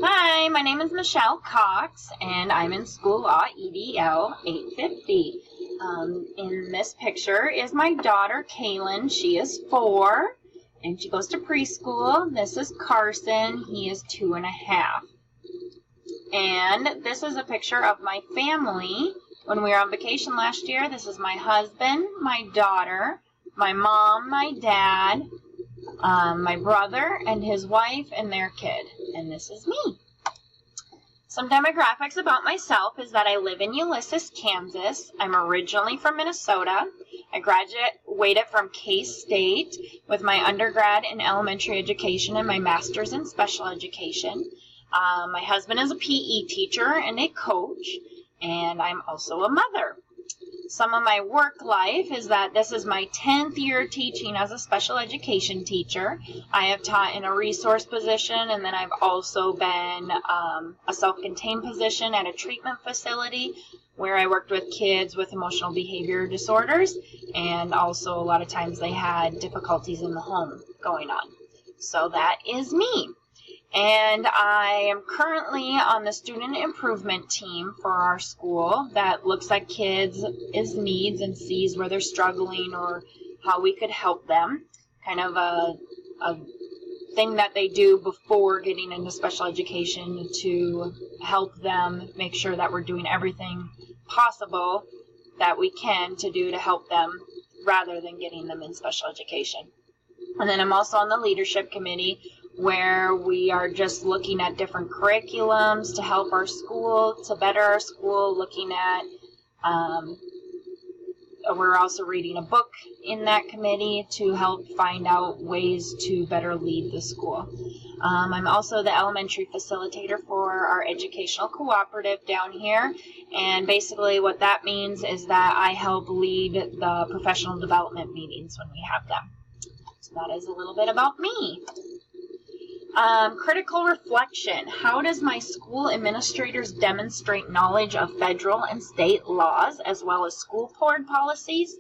Hi, my name is Michelle Cox, and I'm in School Law EDL 850. In this picture is my daughter, Kaylin. She is 4, and she goes to preschool. This is Carson. He is 2.5. And this is a picture of my family when we were on vacation last year. This is my husband, my daughter, my mom, my dad, my brother and his wife and their kid, and this is me. Some demographics about myself is that I live in Ulysses, Kansas. I'm originally from Minnesota. I graduated from K-State with my undergrad in elementary education and my master's in special education. My husband is a PE teacher and a coach, and I'm also a mother. Some of my work life is that this is my 10th year teaching as a special education teacher. I have taught in a resource position, and then I've also been a self-contained position at a treatment facility where I worked with kids with emotional behavior disorders, and also a lot of times they had difficulties in the home going on. So that is me. And I am currently on the student improvement team for our school that looks at kids' needs and sees where they're struggling or how we could help them. Kind of a thing that they do before getting into special education to help them make sure that we're doing everything possible that we can to do to help them rather than getting them in special education. And then I'm also on the leadership committee, where we are just looking at different curriculums to help our school, to better our school, looking at, we're also reading a book in that committee to help find out ways to better lead the school. I'm also the elementary facilitator for our educational cooperative down here, and basically what that means is that I help lead the professional development meetings when we have them. So that is a little bit about me. Critical reflection. How does my school administrators demonstrate knowledge of federal and state laws as well as school board policies?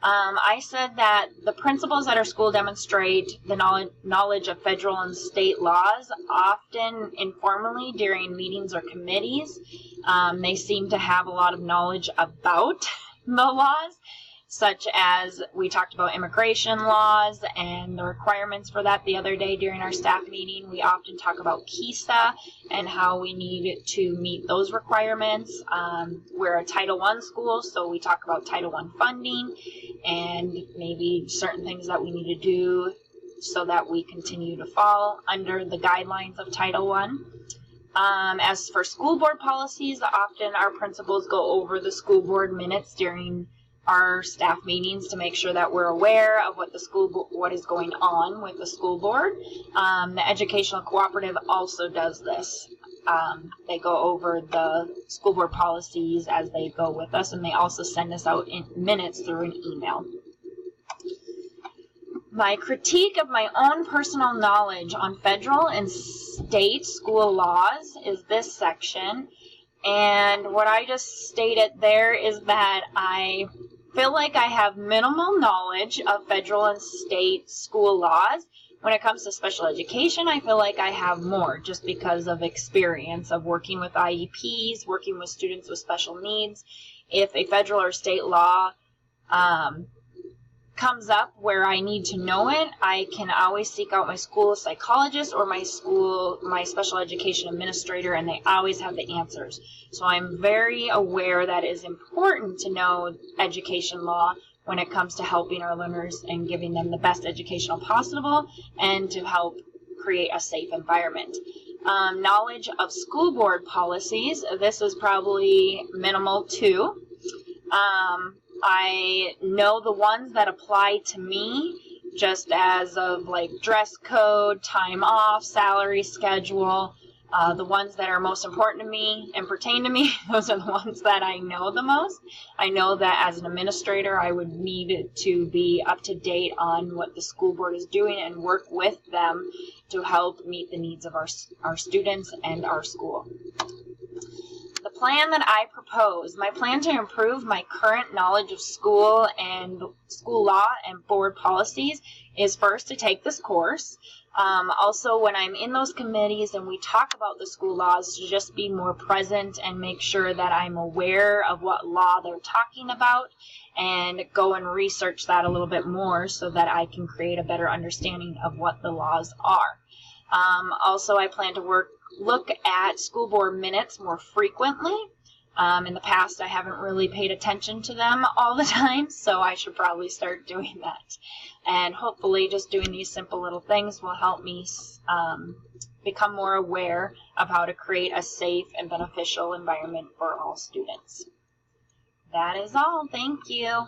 I said that the principals at our school demonstrate the knowledge of federal and state laws, often informally during meetings or committees. They seem to have a lot of knowledge about the laws, such as we talked about immigration laws and the requirements for that the other day during our staff meeting. We often talk about KESA and how we need to meet those requirements. We're a Title I school, so we talk about Title I funding and maybe certain things that we need to do so that we continue to fall under the guidelines of Title I. As for school board policies, often our principals go over the school board minutes during our staff meetings to make sure that we're aware of what is going on with the school board. The educational cooperative also does this. They go over the school board policies as they go with us, and they also send us out in minutes through an email. My critique of my own personal knowledge on federal and state school laws is this section. And what I just stated there is that I feel like I have minimal knowledge of federal and state school laws. When it comes to special education, I feel like I have more just because of experience of working with IEPs, working with students with special needs. If a federal or state law comes up where I need to know it, I can always seek out my school psychologist or my special education administrator, and they always have the answers. So I'm very aware that it is important to know education law when it comes to helping our learners and giving them the best educational possible and to help create a safe environment. Knowledge of school board policies, this is probably minimal too. I know the ones that apply to me, just as of like dress code, time off, salary schedule. The ones that are most important to me and pertain to me, those are the ones that I know the most. I know that as an administrator, I would need to be up to date on what the school board is doing and work with them to help meet the needs of our students and our school. The plan that I propose, my plan to improve my current knowledge of school and school law and board policies is first to take this course. Also, when I'm in those committees and we talk about the school laws, to just be more present and make sure that I'm aware of what law they're talking about and go and research that a little bit more so that I can create a better understanding of what the laws are. Also, I plan to look at school board minutes more frequently. In the past, I haven't really paid attention to them all the time, so I should probably start doing that. And hopefully just doing these simple little things will help me become more aware of how to create a safe and beneficial environment for all students. That is all. Thank you.